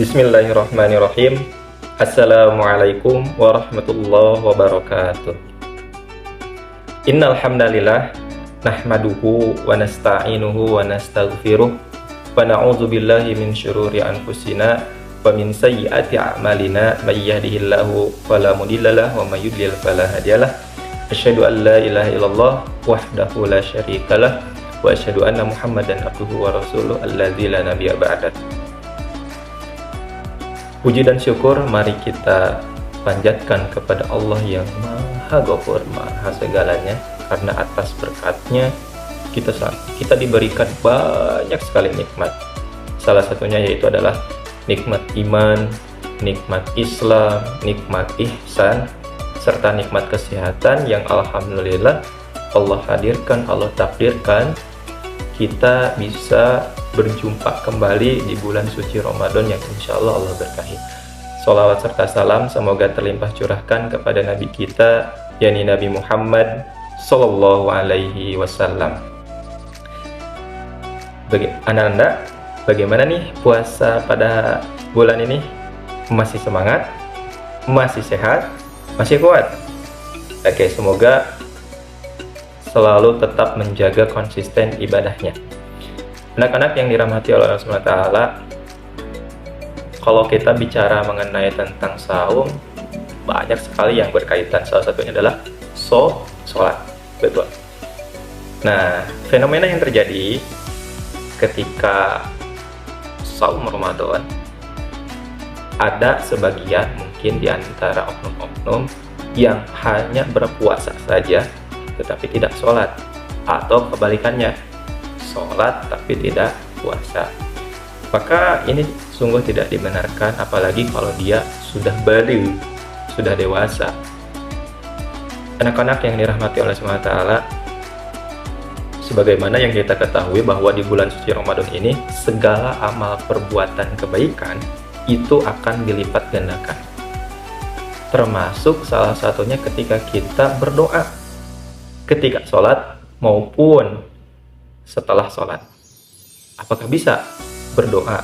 Bismillahirrahmanirrahim. Assalamualaikum warahmatullahi wabarakatuh. Innal hamdalillah nahmaduhu wa nasta'inuhu wa nastaghfiruh wa na'udzu billahi min syururi anfusina wa min sayyiati a'malina may yahdihillahu fala mudhillalah wa may yudlil fala hadiyalah. Asyhadu an la ilaha illallah wahdahu la syarikalah wa asyhadu anna Muhammadan abduhu wa rasuluh alladzi la nabiyya ba'dah. Puji dan syukur mari kita panjatkan kepada Allah yang Maha Ghafur, Maha segalanya, karena atas berkatnya kita diberikan banyak sekali nikmat. Salah satunya yaitu adalah nikmat iman, nikmat Islam, nikmat ihsan, serta nikmat kesehatan yang alhamdulillah Allah hadirkan, Allah takdirkan kita bisa berjumpa kembali di bulan suci Ramadan yang insya Allah Allah berkahi. Sholawat serta salam semoga terlimpah curahkan kepada Nabi kita, yakni Nabi Muhammad Sallallahu Alaihi Wasallam. Anda, bagaimana nih puasa pada bulan ini? Masih semangat? Masih sehat? Masih kuat? Oke, semoga selalu tetap menjaga konsisten ibadahnya. Anak-anak yang dirahmati oleh Allah SWT, kalau kita bicara mengenai tentang saum, banyak sekali yang berkaitan. Salah satunya adalah sholat. Betul. Nah, fenomena yang terjadi ketika saum Ramadan, ada sebagian mungkin di antara oknum-oknum yang hanya berpuasa saja tetapi tidak sholat, atau kebalikannya, sholat tapi tidak puasa. Maka ini sungguh tidak dibenarkan, apalagi kalau dia sudah baligh, sudah dewasa. Anak-anak yang dirahmati oleh SWT, sebagaimana yang kita ketahui bahwa di bulan suci Ramadan ini segala amal perbuatan kebaikan itu akan dilipat gandakan, termasuk salah satunya ketika kita berdoa, ketika sholat maupun setelah sholat. Apakah bisa berdoa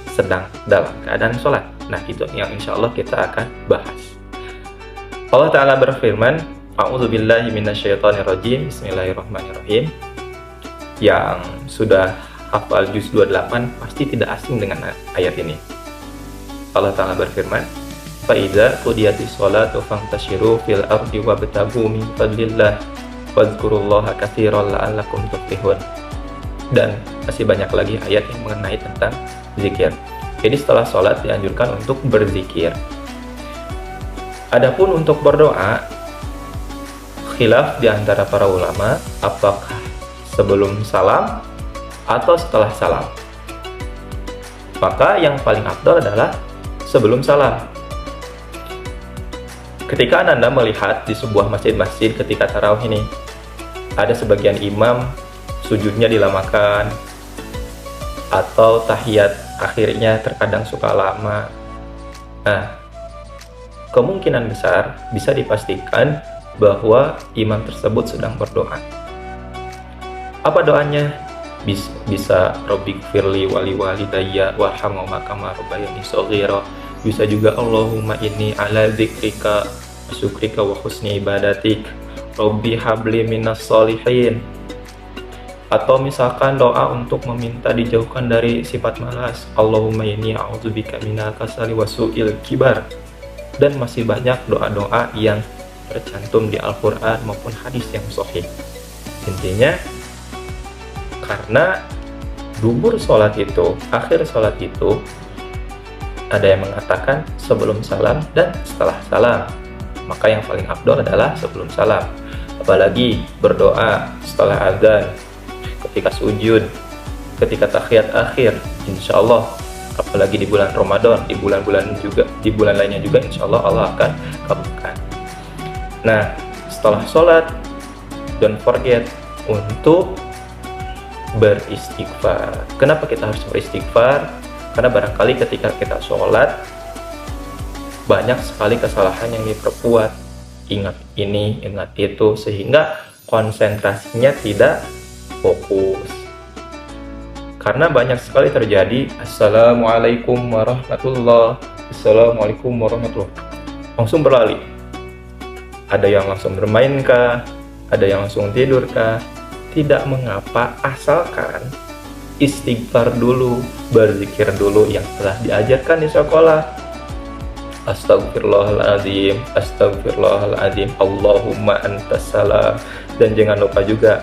sedang dalam keadaan sholat? Nah, itu yang insya Allah kita akan bahas. Allah Ta'ala berfirman, A'udzubillahi minasyaitonirrajim, Bismillahirrahmanirrahim. Yang sudah hafal juz 28 pasti tidak asing dengan ayat ini. Allah Ta'ala berfirman, Fa'idza qudiyatis sholatu fantashiru fil ardi wabtaghu min fadlillah wadhkurullaha katsiran la'allakum tuflihun. Dan masih banyak lagi ayat yang mengenai tentang zikir. Jadi setelah sholat dianjurkan untuk berzikir. Adapun untuk berdoa, khilaf di antara para ulama, apakah sebelum salam atau setelah salam. Maka yang paling afdal adalah sebelum salam. Ketika Anda melihat di sebuah masjid-masjid ketika tarawih ini, ada sebagian imam sujudnya dilamakan, atau tahiyat akhirnya terkadang suka lama. Nah, kemungkinan besar bisa dipastikan bahwa imam tersebut sedang berdoa. Apa doanya? Bisa Rabbighfirli wali walidayya warhamhuma kama rabbayani shaghira. Bisa juga Allahumma inni ala dzikrika wa syukrika wa husni ibadatik Rabbi habli minas sholihin. Atau misalkan doa untuk meminta dijauhkan dari sifat malas, Allahumma inni a'udzubika minal kasali wa su'il kibar. Dan masih banyak doa-doa yang tercantum di Al-Quran maupun hadis yang sahih. Intinya, karena dubur sholat itu, akhir sholat itu, ada yang mengatakan sebelum salam dan setelah salam. Maka yang paling afdal adalah sebelum salam. Apalagi berdoa setelah azan, ketika sujud, ketika tahiyat akhir, insya Allah. Apalagi di bulan Ramadan, di bulan-bulan juga, di bulan lainnya juga, insya Allah Allah akan kabulkan. Nah, setelah sholat, don't forget untuk beristighfar. Kenapa kita harus beristighfar? Karena barangkali ketika kita sholat, banyak sekali kesalahan yang diperbuat. Ingat ini, ingat itu, sehingga konsentrasinya tidak fokus. Karena banyak sekali terjadi Assalamualaikum warahmatullah, Assalamualaikum warahmatullah, langsung berlari. Ada yang langsung bermain kah, ada yang langsung tidur kah. Tidak mengapa, asalkan istighfar dulu, berzikir dulu yang telah diajarkan di sekolah. Astagfirullahaladzim, astagfirullahaladzim, Allahumma antas salam. Dan jangan lupa juga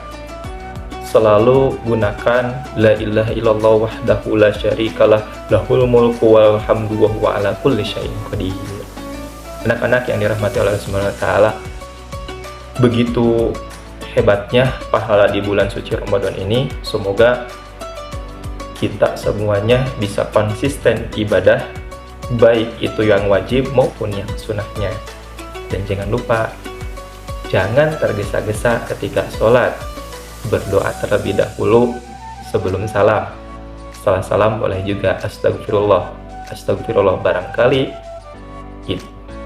selalu gunakan la ilaha illallah wahdahu la syarikalah, lahul mulku wal hamdu wa huwa ala kulli syai'in qadir. Anak-anak yang dirahmati Allah Subhanahu wa taala, begitu hebatnya pahala di bulan suci Ramadan ini. Semoga kita semuanya bisa konsisten ibadah, baik itu yang wajib maupun yang sunnahnya. Dan jangan lupa, jangan tergesa-gesa ketika sholat. Berdoa terlebih dahulu sebelum salam. Setelah salam boleh juga astagfirullah. Astagfirullah, barangkali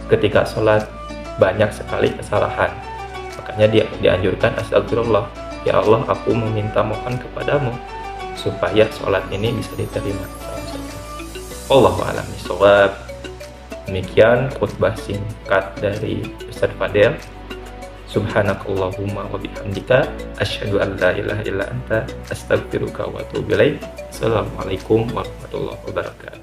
ketika sholat banyak sekali kesalahan. Makanya dia dianjurkan astagfirullah. Ya Allah, aku meminta mohon kepadamu supaya sholat ini bisa diterima. Allahu a'lam bishawab. Demikian khutbah singkat dari Ustaz Fadel. Subhanakallahumma wa bihamdika asyhadu an la ilaha illa anta astaghfiruka wa atubu ilaik. Assalamualaikum warahmatullahi wabarakatuh.